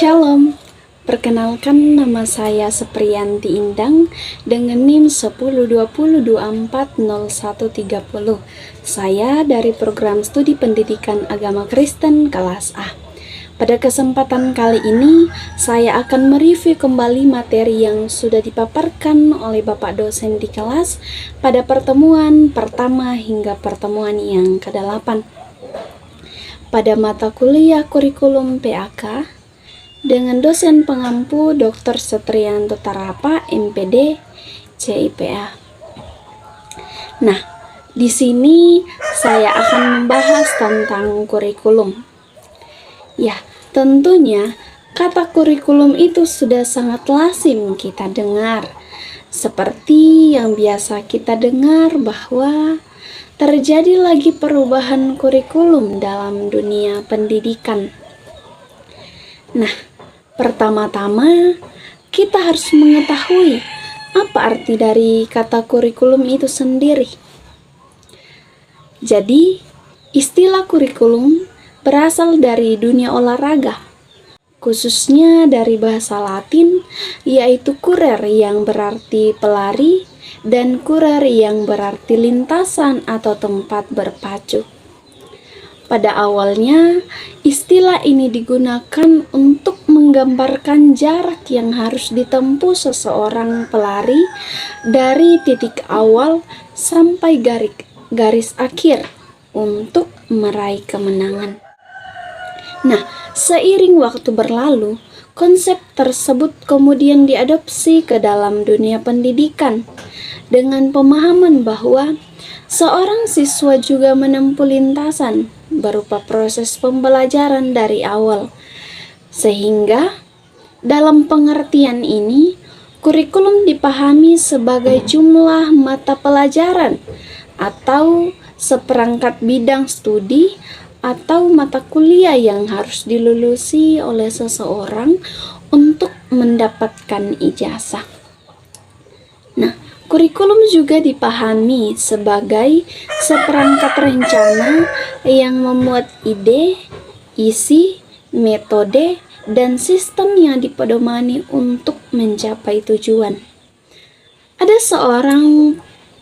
Shalom, perkenalkan nama saya Sepriyanti Indang dengan NIM 1020240130. Saya dari program studi pendidikan agama Kristen kelas A. Pada kesempatan kali ini, saya akan mereview kembali materi yang sudah dipaparkan oleh Bapak dosen di kelas pada pertemuan pertama hingga pertemuan yang ke-8. Pada mata kuliah kurikulum PAK, dengan dosen pengampu Dr. Setrianto Tarapa, MPD, CIPA. Nah, di sini saya akan membahas tentang kurikulum. Ya, tentunya kata kurikulum itu sudah sangat lazim kita dengar. Seperti yang biasa kita dengar bahwa terjadi lagi perubahan kurikulum dalam dunia pendidikan. Nah, pertama-tama kita harus mengetahui apa arti dari kata kurikulum itu sendiri. Jadi, istilah kurikulum berasal dari dunia olahraga, khususnya dari bahasa Latin, yaitu kurer yang berarti pelari dan kurer yang berarti lintasan atau tempat berpacu. Pada awalnya, istilah ini digunakan untuk menggambarkan jarak yang harus ditempuh seseorang pelari dari titik awal sampai garis akhir untuk meraih kemenangan. Nah, seiring waktu berlalu, konsep tersebut kemudian diadopsi ke dalam dunia pendidikan dengan pemahaman bahwa seorang siswa juga menempuh lintasan berupa proses pembelajaran dari awal. Sehingga dalam pengertian ini, kurikulum dipahami sebagai jumlah mata pelajaran atau seperangkat bidang studi atau mata kuliah yang harus dilulusi oleh seseorang untuk mendapatkan ijazah. Nah, kurikulum juga dipahami sebagai seperangkat rencana yang memuat ide, isi, metode, dan sistem yang dipedomani untuk mencapai tujuan. Ada seorang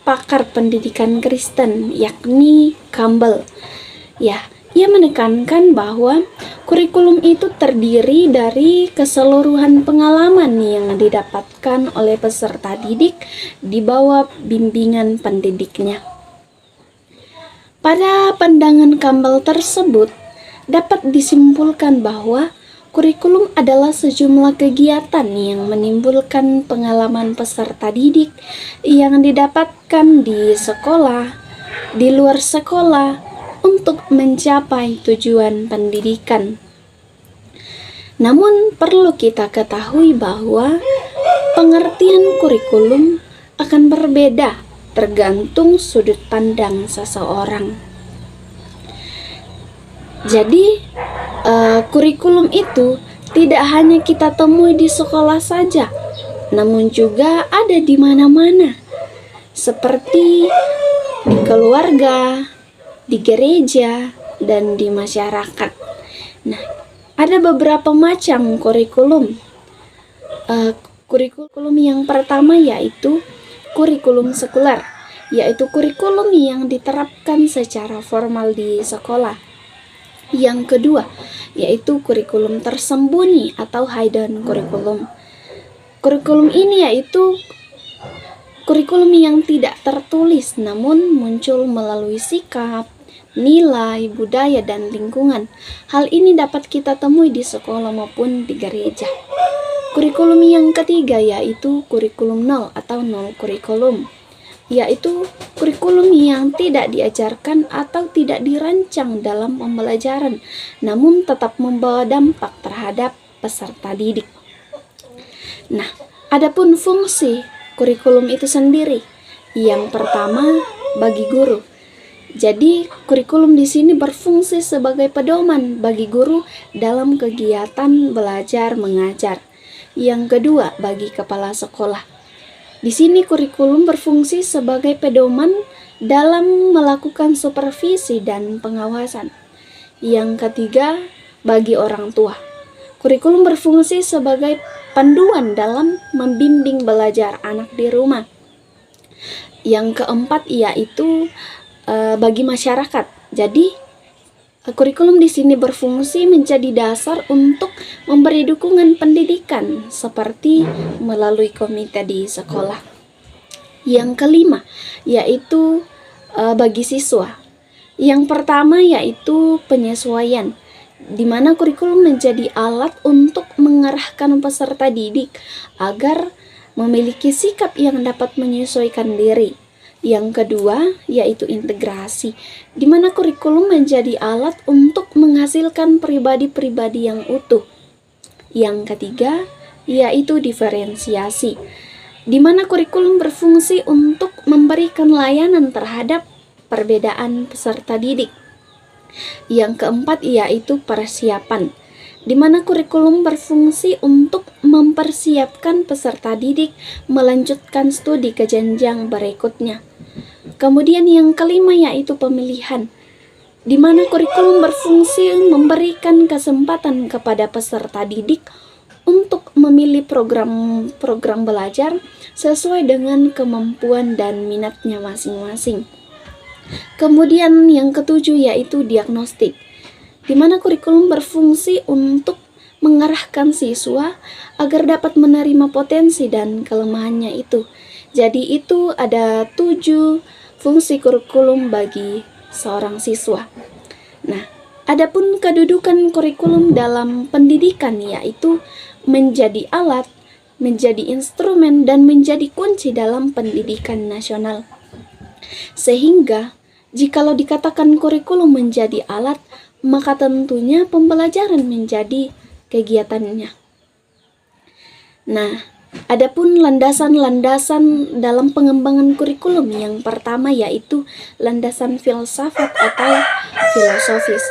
pakar pendidikan Kristen, yakni Campbell. Ia menekankan bahwa kurikulum itu terdiri dari keseluruhan pengalaman yang didapatkan oleh peserta didik di bawah bimbingan pendidiknya. Pada pandangan Campbell tersebut, dapat disimpulkan bahwa kurikulum adalah sejumlah kegiatan yang menimbulkan pengalaman peserta didik yang didapatkan di sekolah, di luar sekolah, untuk mencapai tujuan pendidikan. Namun perlu kita ketahui bahwa pengertian kurikulum akan berbeda tergantung sudut pandang seseorang. Jadi, kurikulum itu tidak hanya kita temui di sekolah saja, namun juga ada di mana-mana, seperti di keluarga, di gereja, dan di masyarakat. Nah, ada beberapa macam kurikulum. Kurikulum yang pertama yaitu kurikulum sekuler, yaitu kurikulum yang diterapkan secara formal di sekolah. Yang kedua yaitu kurikulum tersembunyi atau hidden kurikulum. Kurikulum ini yaitu kurikulum yang tidak tertulis namun muncul melalui sikap, nilai, budaya, dan lingkungan. Hal ini dapat kita temui di sekolah maupun di gereja. Kurikulum yang ketiga yaitu kurikulum nol atau nol kurikulum, yaitu kurikulum yang tidak diajarkan atau tidak dirancang dalam pembelajaran, namun tetap membawa dampak terhadap peserta didik. Nah, adapun fungsi kurikulum itu sendiri, yang pertama bagi guru. Jadi, kurikulum di sini berfungsi sebagai pedoman bagi guru dalam kegiatan belajar mengajar. Yang kedua, bagi kepala sekolah. Di sini kurikulum berfungsi sebagai pedoman dalam melakukan supervisi dan pengawasan. Yang ketiga, bagi orang tua. Kurikulum berfungsi sebagai panduan dalam membimbing belajar anak di rumah. Yang keempat yaitu bagi masyarakat. Jadi kurikulum di sini berfungsi menjadi dasar untuk memberi dukungan pendidikan seperti melalui komite di sekolah. Yang kelima yaitu bagi siswa. Yang pertama yaitu penyesuaian, di mana kurikulum menjadi alat untuk mengarahkan peserta didik agar memiliki sikap yang dapat menyesuaikan diri. Yang kedua yaitu integrasi, di mana kurikulum menjadi alat untuk menghasilkan pribadi-pribadi yang utuh. Yang ketiga yaitu diferensiasi, di mana kurikulum berfungsi untuk memberikan layanan terhadap perbedaan peserta didik. Yang keempat yaitu persiapan, di mana kurikulum berfungsi untuk mempersiapkan peserta didik melanjutkan studi ke jenjang berikutnya. Kemudian yang kelima yaitu pemilihan, di mana kurikulum berfungsi memberikan kesempatan kepada peserta didik untuk memilih program belajar sesuai dengan kemampuan dan minatnya masing-masing. Kemudian yang ketujuh yaitu diagnostik, di mana kurikulum berfungsi untuk mengarahkan siswa agar dapat menerima potensi dan kelemahannya itu. Jadi itu ada 7 fungsi kurikulum bagi seorang siswa. Nah, adapun kedudukan kurikulum dalam pendidikan yaitu menjadi alat, menjadi instrumen, dan menjadi kunci dalam pendidikan nasional. Sehingga jikalau dikatakan kurikulum menjadi alat, maka tentunya pembelajaran menjadi kegiatannya. Nah, adapun landasan-landasan dalam pengembangan kurikulum, yang pertama yaitu landasan filsafat atau filosofis.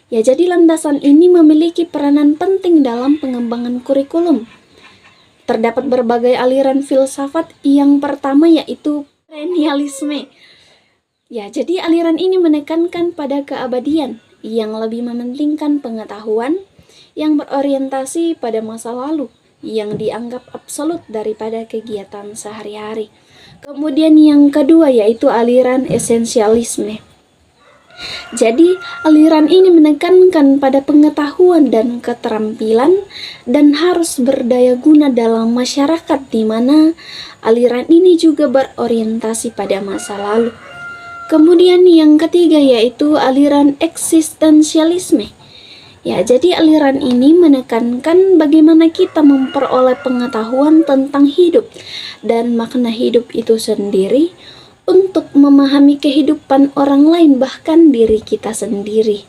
Ya, jadi landasan ini memiliki peranan penting dalam pengembangan kurikulum. Terdapat berbagai aliran filsafat. Yang pertama yaitu perennialisme. Ya, jadi aliran ini menekankan pada keabadian yang lebih mementingkan pengetahuan yang berorientasi pada masa lalu yang dianggap absolut daripada kegiatan sehari-hari. Kemudian yang kedua yaitu aliran esensialisme. Jadi aliran ini menekankan pada pengetahuan dan keterampilan dan harus berdaya guna dalam masyarakat, di mana aliran ini juga berorientasi pada masa lalu. Kemudian yang ketiga yaitu aliran eksistensialisme. Ya, jadi aliran ini menekankan bagaimana kita memperoleh pengetahuan tentang hidup dan makna hidup itu sendiri untuk memahami kehidupan orang lain, bahkan diri kita sendiri.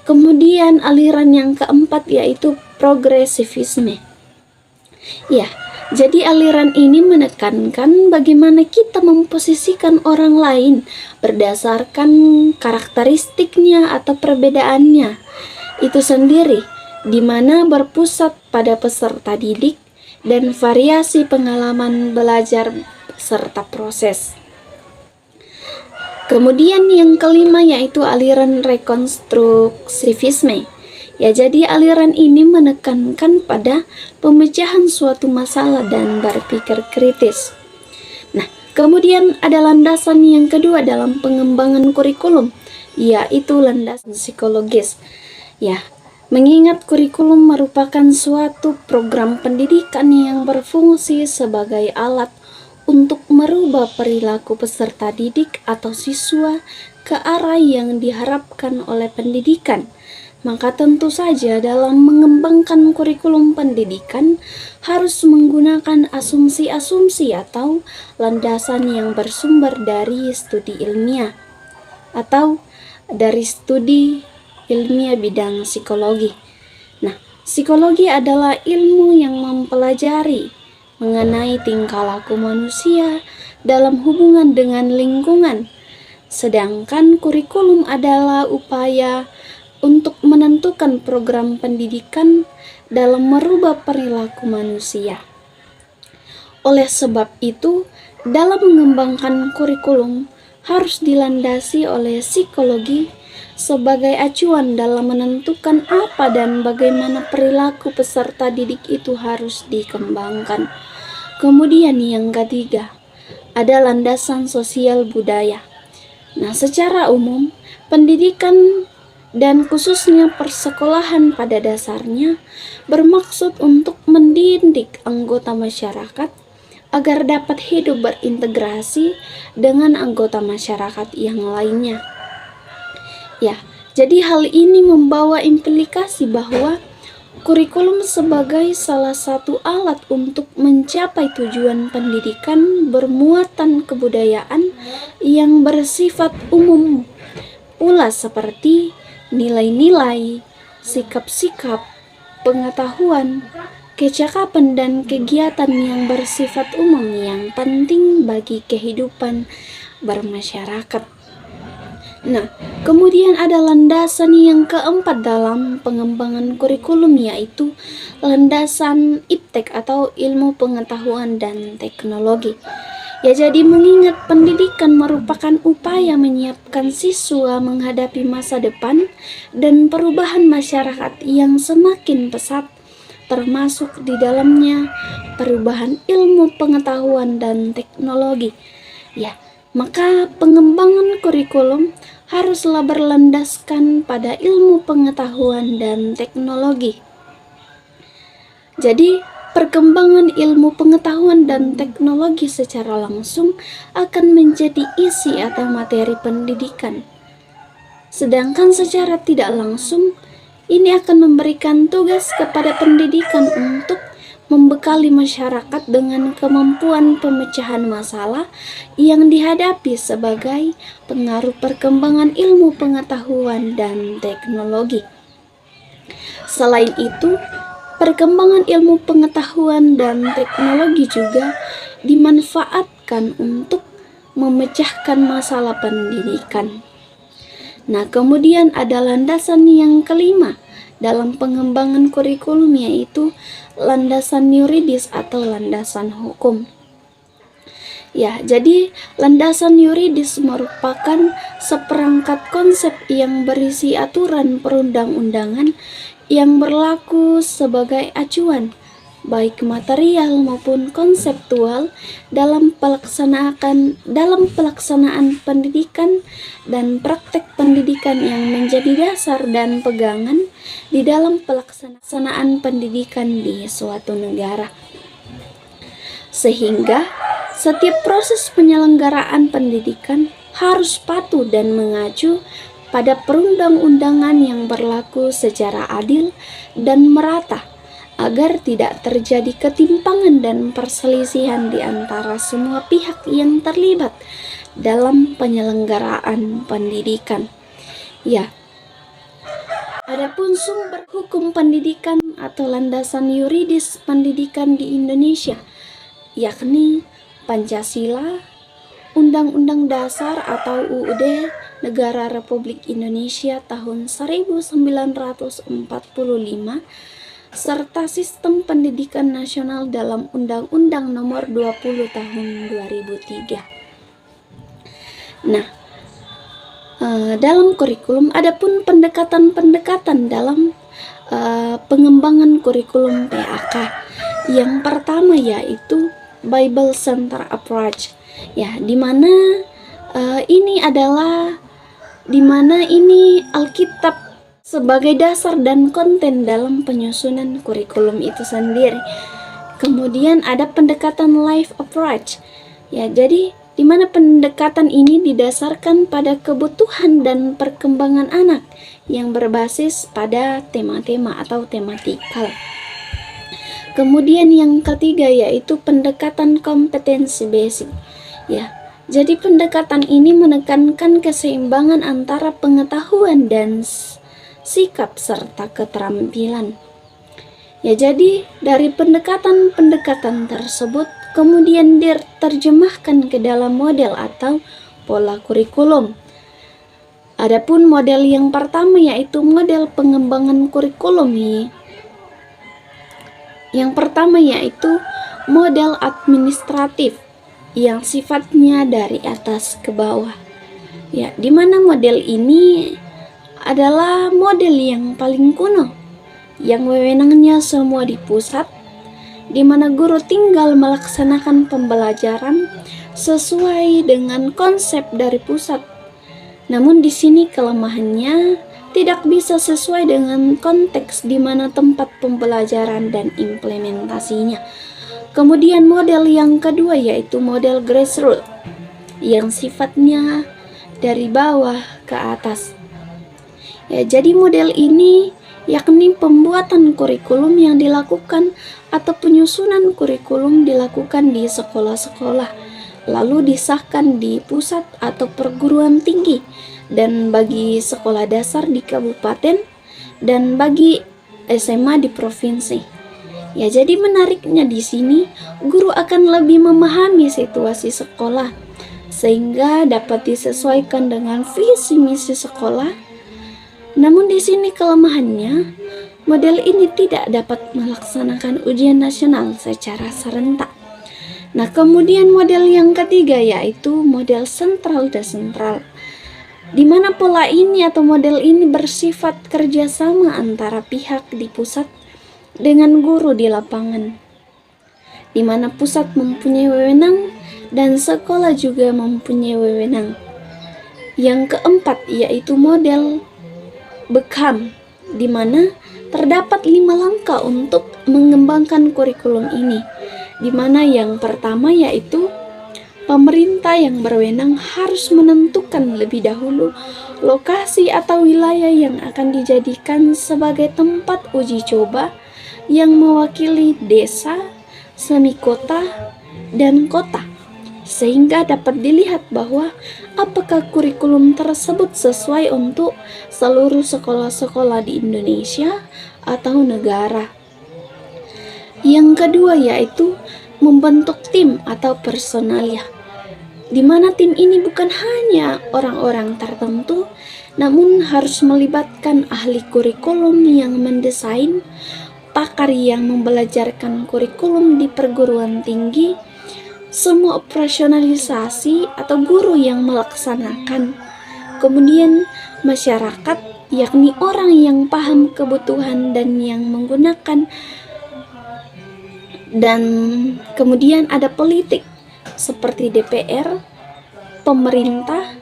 Kemudian aliran yang keempat yaitu progresivisme. Ya, jadi aliran ini menekankan bagaimana kita memposisikan orang lain berdasarkan karakteristiknya atau perbedaannya itu sendiri, di mana berpusat pada peserta didik dan variasi pengalaman belajar serta proses. Kemudian yang kelima yaitu aliran rekonstruksivisme. Ya, jadi aliran ini menekankan pada pemecahan suatu masalah dan berpikir kritis. Nah, kemudian ada landasan yang kedua dalam pengembangan kurikulum, yaitu landasan psikologis. Ya, mengingat kurikulum merupakan suatu program pendidikan yang berfungsi sebagai alat untuk merubah perilaku peserta didik atau siswa ke arah yang diharapkan oleh pendidikan. Maka tentu saja dalam mengembangkan kurikulum pendidikan harus menggunakan asumsi-asumsi atau landasan yang bersumber dari studi ilmiah atau dari studi ilmiah bidang psikologi. Nah, psikologi adalah ilmu yang mempelajari mengenai tingkah laku manusia dalam hubungan dengan lingkungan, sedangkan kurikulum adalah upaya untuk menentukan program pendidikan dalam merubah perilaku manusia. Oleh sebab itu, dalam mengembangkan kurikulum harus dilandasi oleh psikologi sebagai acuan dalam menentukan apa dan bagaimana perilaku peserta didik itu harus dikembangkan. Kemudian yang ketiga, ada landasan sosial budaya. Nah, secara umum, pendidikan dan khususnya persekolahan pada dasarnya bermaksud untuk mendidik anggota masyarakat agar dapat hidup berintegrasi dengan anggota masyarakat yang lainnya. Ya, jadi hal ini membawa implikasi bahwa kurikulum sebagai salah satu alat untuk mencapai tujuan pendidikan bermuatan kebudayaan yang bersifat umum pula seperti nilai-nilai, sikap-sikap, pengetahuan, kecakapan dan kegiatan yang bersifat umum yang penting bagi kehidupan bermasyarakat. Nah, kemudian ada landasan yang keempat dalam pengembangan kurikulum, yaitu landasan iptek atau ilmu pengetahuan dan teknologi. Ya, jadi mengingat pendidikan merupakan upaya menyiapkan siswa menghadapi masa depan dan perubahan masyarakat yang semakin pesat, termasuk di dalamnya perubahan ilmu pengetahuan dan teknologi. Ya, maka pengembangan kurikulum haruslah berlandaskan pada ilmu pengetahuan dan teknologi. Jadi, perkembangan ilmu pengetahuan dan teknologi secara langsung akan menjadi isi atau materi pendidikan. Sedangkan secara tidak langsung, ini akan memberikan tugas kepada pendidikan untuk membekali masyarakat dengan kemampuan pemecahan masalah yang dihadapi sebagai pengaruh perkembangan ilmu pengetahuan dan teknologi. Selain itu, perkembangan ilmu pengetahuan dan teknologi juga dimanfaatkan untuk memecahkan masalah pendidikan. Nah, kemudian ada landasan yang kelima dalam pengembangan kurikulum, yaitu landasan yuridis atau landasan hukum. Ya, jadi landasan yuridis merupakan seperangkat konsep yang berisi aturan perundang-undangan yang berlaku sebagai acuan, baik material maupun konseptual dalam pelaksanaan pendidikan dan praktek pendidikan yang menjadi dasar dan pegangan di dalam pelaksanaan pendidikan di suatu negara. Sehingga setiap proses penyelenggaraan pendidikan harus patuh dan mengacu pada perundang-undangan yang berlaku secara adil dan merata, agar tidak terjadi ketimpangan dan perselisihan di antara semua pihak yang terlibat dalam penyelenggaraan pendidikan. Ya, adapun sumber hukum pendidikan atau landasan yuridis pendidikan di Indonesia, yakni Pancasila, Undang-Undang Dasar atau UUD Negara Republik Indonesia tahun 1945, serta Sistem Pendidikan Nasional dalam Undang-Undang Nomor 20 Tahun 2003. Nah, dalam kurikulum adapun pendekatan-pendekatan dalam pengembangan kurikulum PAK. Yang pertama yaitu Bible Center Approach. Ya, ini Alkitab sebagai dasar dan konten dalam penyusunan kurikulum itu sendiri. Kemudian ada pendekatan life approach. Ya, jadi di mana pendekatan ini didasarkan pada kebutuhan dan perkembangan anak yang berbasis pada tema-tema atau tematikal. Kemudian yang ketiga yaitu pendekatan kompetensi basic. Ya, jadi pendekatan ini menekankan keseimbangan antara pengetahuan dan sikap serta keterampilan. Ya, jadi dari pendekatan-pendekatan tersebut kemudian diterjemahkan ke dalam model atau pola kurikulum. Adapun model yang pertama yaitu model pengembangan kurikulum. Yang pertama yaitu model administratif yang sifatnya dari atas ke bawah. Ya, di mana model ini adalah model yang paling kuno, yang wewenangnya semua di pusat, di mana guru tinggal melaksanakan pembelajaran sesuai dengan konsep dari pusat. Namun di sini kelemahannya tidak bisa sesuai dengan konteks di mana tempat pembelajaran dan implementasinya. Kemudian model yang kedua yaitu model grassroots, yang sifatnya dari bawah ke atas. Ya, jadi model ini yakni pembuatan kurikulum yang dilakukan atau penyusunan kurikulum dilakukan di sekolah-sekolah, lalu disahkan di pusat atau perguruan tinggi, dan bagi sekolah dasar di kabupaten, dan bagi SMA di provinsi. Ya, jadi menariknya di sini guru akan lebih memahami situasi sekolah sehingga dapat disesuaikan dengan visi misi sekolah. Namun di sini kelemahannya, model ini tidak dapat melaksanakan ujian nasional secara serentak. Nah, kemudian model yang ketiga yaitu model sentral desentral, di mana pola ini atau model ini bersifat kerjasama antara pihak di pusat dengan guru di lapangan, di mana pusat mempunyai wewenang dan sekolah juga mempunyai wewenang. Yang keempat yaitu model Beckham, di mana terdapat 5 langkah untuk mengembangkan kurikulum ini, di mana yang pertama yaitu pemerintah yang berwenang harus menentukan lebih dahulu lokasi atau wilayah yang akan dijadikan sebagai tempat uji coba yang mewakili desa, semi kota, dan kota, sehingga dapat dilihat bahwa apakah kurikulum tersebut sesuai untuk seluruh sekolah-sekolah di Indonesia atau negara. Yang kedua yaitu membentuk tim atau personalia, di mana tim ini bukan hanya orang-orang tertentu, namun harus melibatkan ahli kurikulum yang mendesain, pakar yang membelajarkan kurikulum di perguruan tinggi, semua operasionalisasi atau guru yang melaksanakan, kemudian masyarakat, yakni orang yang paham kebutuhan dan yang menggunakan, dan kemudian ada politik seperti DPR, pemerintah,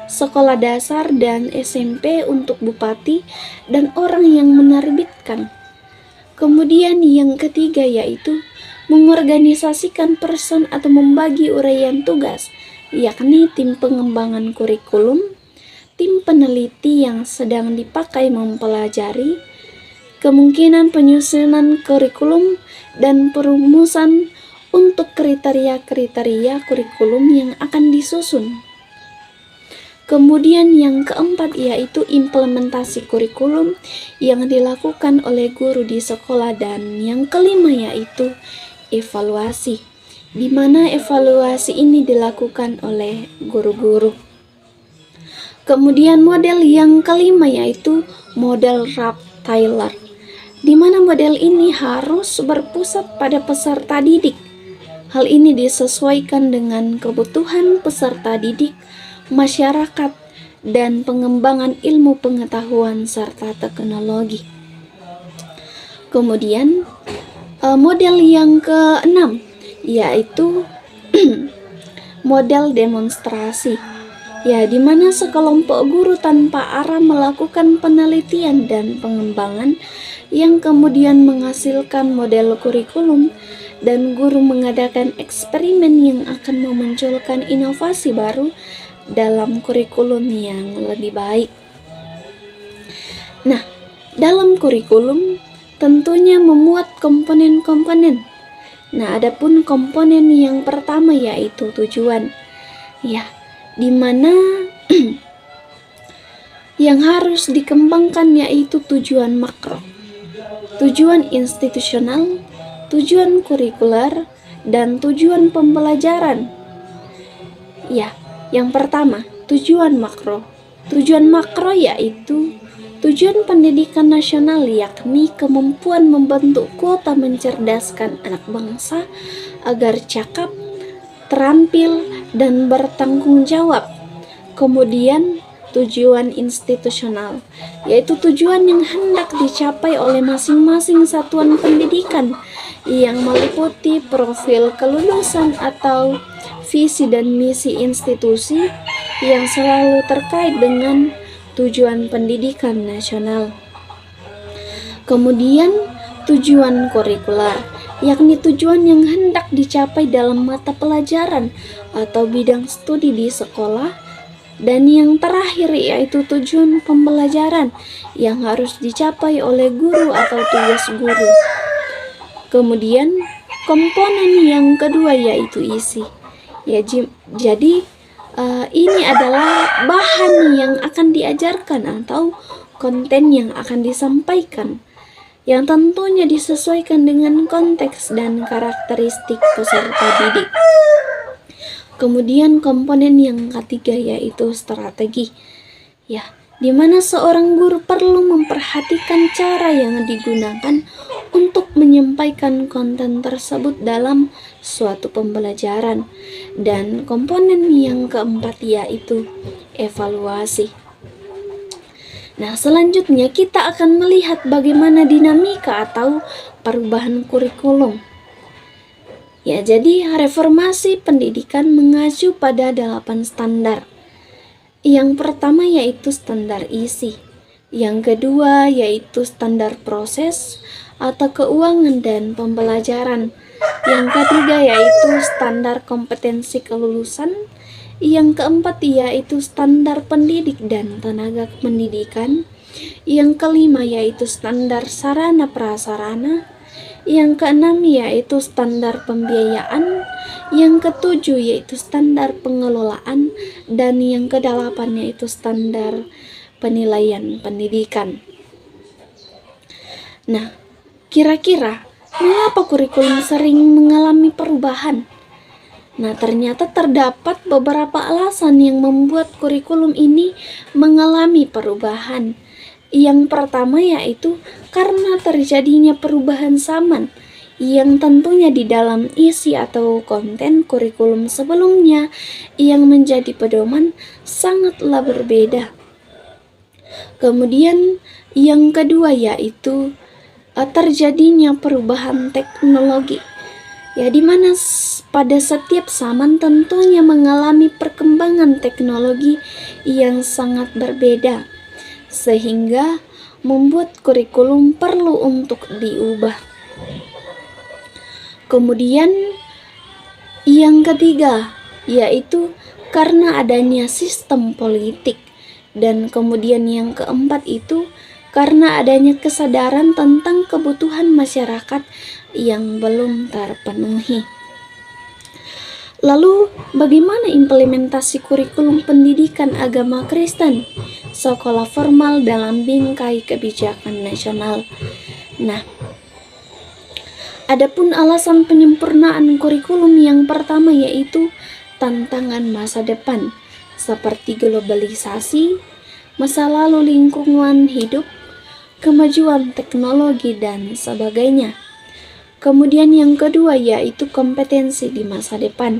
sekolah dasar dan SMP untuk bupati, dan orang yang menerbitkan. Kemudian yang ketiga yaitu mengorganisasikan person atau membagi uraian tugas, yakni tim pengembangan kurikulum, tim peneliti yang sedang dipakai mempelajari, kemungkinan penyusunan kurikulum, dan perumusan untuk kriteria-kriteria kurikulum yang akan disusun. Kemudian yang keempat yaitu implementasi kurikulum yang dilakukan oleh guru di sekolah, dan yang kelima yaitu evaluasi, di mana evaluasi ini dilakukan oleh guru-guru. Kemudian model yang kelima yaitu model Rab-Taylor, di mana model ini harus berpusat pada peserta didik. Hal ini disesuaikan dengan kebutuhan peserta didik, masyarakat, dan pengembangan ilmu pengetahuan serta teknologi. Kemudian model yang keenam yaitu model demonstrasi, ya, di mana sekelompok guru tanpa arah melakukan penelitian dan pengembangan yang kemudian menghasilkan model kurikulum, dan guru mengadakan eksperimen yang akan memunculkan inovasi baru dalam kurikulum yang lebih baik. Nah, dalam kurikulum tentunya memuat komponen-komponen. Nah, adapun komponen yang pertama yaitu tujuan, ya, di mana yang harus dikembangkan yaitu tujuan makro, tujuan institusional, tujuan kurikuler, dan tujuan pembelajaran. Ya, yang pertama, tujuan makro. Tujuan makro yaitu tujuan pendidikan nasional, yakni kemampuan membentuk kuota mencerdaskan anak bangsa agar cakap, terampil, dan bertanggung jawab. Kemudian tujuan institusional, yaitu tujuan yang hendak dicapai oleh masing-masing satuan pendidikan yang meliputi profil kelulusan atau visi dan misi institusi yang selalu terkait dengan tujuan pendidikan nasional. Kemudian tujuan kurikuler, yakni tujuan yang hendak dicapai dalam mata pelajaran atau bidang studi di sekolah. Dan yang terakhir yaitu tujuan pembelajaran yang harus dicapai oleh guru atau tugas guru. Kemudian komponen yang kedua yaitu isi. Ya, jadi ini adalah bahan yang akan diajarkan atau konten yang akan disampaikan, yang tentunya disesuaikan dengan konteks dan karakteristik peserta didik. Kemudian komponen yang ketiga yaitu strategi, ya, di mana seorang guru perlu memperhatikan cara yang digunakan untuk menyampaikan konten tersebut dalam suatu pembelajaran. Dan komponen yang keempat yaitu evaluasi. Nah, selanjutnya kita akan melihat bagaimana dinamika atau perubahan kurikulum. Ya, jadi reformasi pendidikan mengacu pada 8 standar. Yang pertama yaitu standar isi. Yang kedua yaitu standar proses atau keuangan dan pembelajaran. Yang ketiga yaitu standar kompetensi kelulusan. Yang keempat yaitu standar pendidik dan tenaga pendidikan. Yang kelima yaitu standar sarana prasarana. Yang keenam yaitu standar pembiayaan, yang ketujuh yaitu standar pengelolaan, dan yang kedelapan yaitu standar penilaian pendidikan. Nah, kira-kira mengapa kurikulum sering mengalami perubahan? Nah, ternyata terdapat beberapa alasan yang membuat kurikulum ini mengalami perubahan. Yang pertama yaitu karena terjadinya perubahan zaman yang tentunya di dalam isi atau konten kurikulum sebelumnya yang menjadi pedoman sangatlah berbeda. Kemudian yang kedua yaitu terjadinya perubahan teknologi, ya, di mana pada setiap zaman tentunya mengalami perkembangan teknologi yang sangat berbeda, sehingga membuat kurikulum perlu untuk diubah. Kemudian yang ketiga yaitu karena adanya sistem politik, dan kemudian yang keempat itu karena adanya kesadaran tentang kebutuhan masyarakat yang belum terpenuhi. Lalu, bagaimana implementasi kurikulum pendidikan agama Kristen sekolah formal dalam bingkai kebijakan nasional? Nah, adapun alasan penyempurnaan kurikulum yang pertama yaitu tantangan masa depan seperti globalisasi, masa lalu lingkungan hidup, kemajuan teknologi, dan sebagainya. Kemudian yang kedua yaitu kompetensi di masa depan,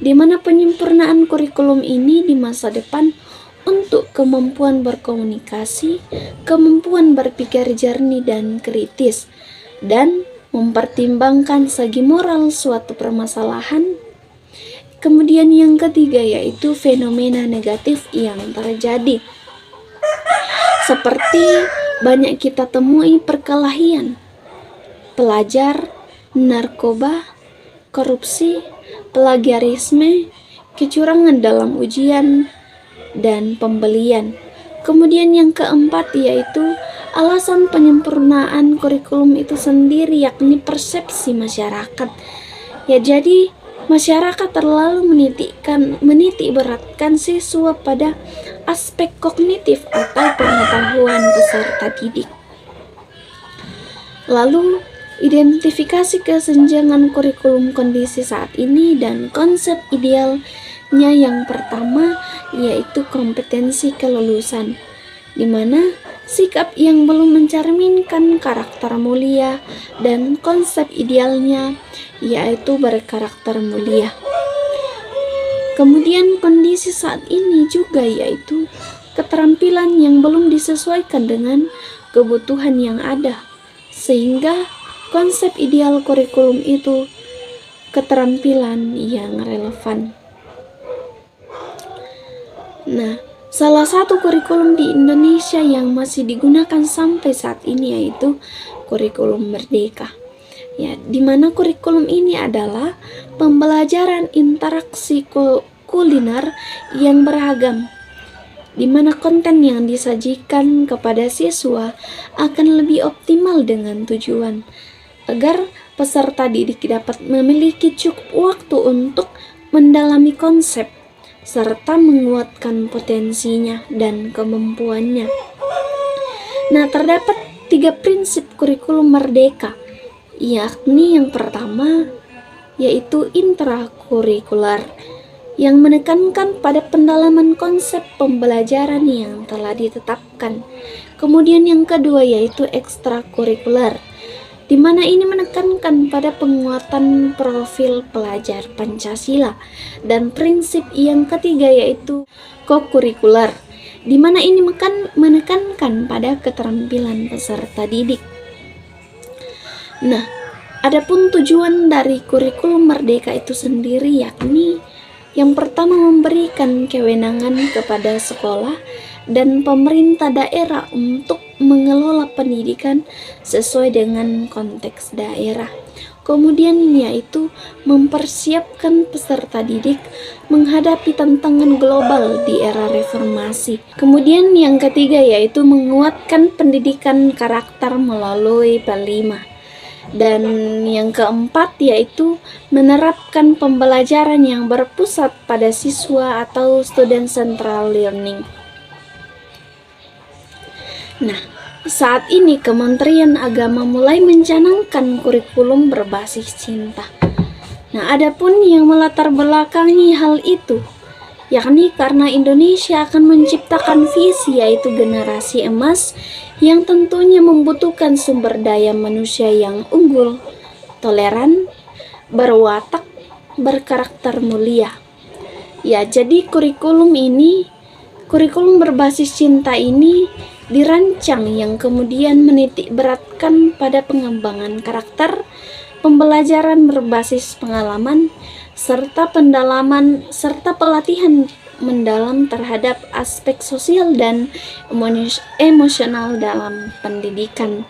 di mana penyempurnaan kurikulum ini di masa depan untuk kemampuan berkomunikasi, kemampuan berpikir jernih dan kritis, dan mempertimbangkan segi moral suatu permasalahan. Kemudian yang ketiga yaitu fenomena negatif yang terjadi, seperti banyak kita temui perkelahian pelajar, narkoba, korupsi, plagiarisme, kecurangan dalam ujian, dan pembelian. Kemudian yang keempat yaitu alasan penyempurnaan kurikulum itu sendiri, yakni persepsi masyarakat. Ya, jadi masyarakat terlalu menitik beratkan siswa pada aspek kognitif atau pengetahuan peserta didik. Lalu, identifikasi kesenjangan kurikulum kondisi saat ini dan konsep idealnya yang pertama yaitu kompetensi kelulusan, di mana sikap yang belum mencerminkan karakter mulia, dan konsep idealnya yaitu berkarakter mulia. Kemudian kondisi saat ini juga yaitu keterampilan yang belum disesuaikan dengan kebutuhan yang ada, sehingga konsep ideal kurikulum itu keterampilan yang relevan. Nah, salah satu kurikulum di Indonesia yang masih digunakan sampai saat ini yaitu kurikulum Merdeka. Ya, di mana kurikulum ini adalah pembelajaran interaksi kuliner yang beragam, di mana konten yang disajikan kepada siswa akan lebih optimal dengan tujuan agar peserta didik dapat memiliki cukup waktu untuk mendalami konsep serta menguatkan potensinya dan kemampuannya. Nah, terdapat 3 prinsip kurikulum Merdeka, yakni yang pertama yaitu intrakurikuler, yang menekankan pada pendalaman konsep pembelajaran yang telah ditetapkan. Kemudian yang kedua yaitu ekstrakurikuler, di mana ini menekankan pada penguatan profil pelajar Pancasila. Dan prinsip yang ketiga yaitu kokurikuler, di mana ini menekankan pada keterampilan peserta didik. Nah, adapun tujuan dari kurikulum Merdeka itu sendiri yakni yang pertama memberikan kewenangan kepada sekolah dan pemerintah daerah untuk mengelola pendidikan sesuai dengan konteks daerah. Kemudian yaitu mempersiapkan peserta didik menghadapi tantangan global di era reformasi. Kemudian yang ketiga yaitu menguatkan pendidikan karakter melalui P5. Dan yang keempat yaitu menerapkan pembelajaran yang berpusat pada siswa atau student central learning. Nah, saat ini Kementerian Agama mulai mencanangkan kurikulum berbasis cinta. Nah, adapun yang melatar belakangi hal itu yakni karena Indonesia akan menciptakan visi yaitu generasi emas yang tentunya membutuhkan sumber daya manusia yang unggul, toleran, berwatak, berkarakter mulia. Ya, jadi kurikulum berbasis cinta ini dirancang yang kemudian menitik beratkan pada pengembangan karakter, pembelajaran berbasis pengalaman, serta pelatihan mendalam terhadap aspek sosial dan emosional dalam pendidikan,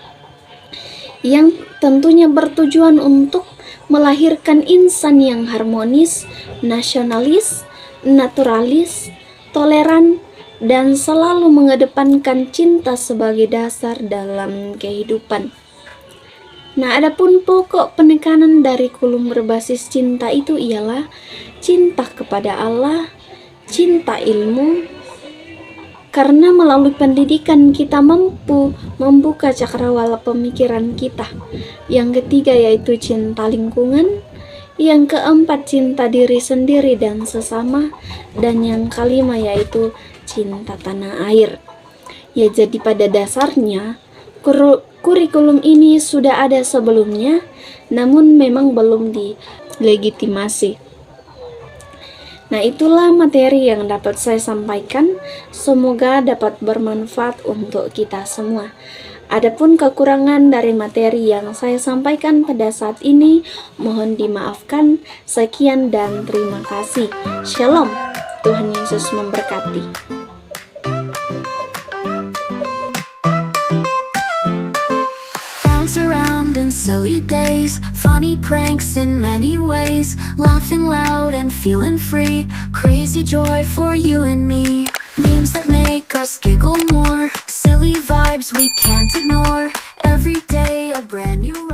yang tentunya bertujuan untuk melahirkan insan yang harmonis, nasionalis, naturalis, toleran, dan selalu mengedepankan cinta sebagai dasar dalam kehidupan. Nah, adapun pokok penekanan dari kurikulum berbasis cinta itu ialah cinta kepada Allah, cinta ilmu, karena melalui pendidikan kita mampu membuka cakrawala pemikiran kita. Yang ketiga yaitu cinta lingkungan, yang keempat cinta diri sendiri dan sesama, dan yang kelima yaitu cinta tanah air. Ya, jadi pada dasarnya kurikulum ini sudah ada sebelumnya, namun memang belum dilegitimasi. Nah, itulah materi yang dapat saya sampaikan. Semoga dapat bermanfaat untuk kita semua. Adapun kekurangan dari materi yang saya sampaikan pada saat ini, mohon dimaafkan. Sekian dan terima kasih. Shalom. Tuhan Yesus memberkati. Around in silly days, funny pranks in many ways, laughing loud and feeling free, crazy joy for you and me. Memes that make us giggle more, silly vibes we can't ignore. Every day a brand new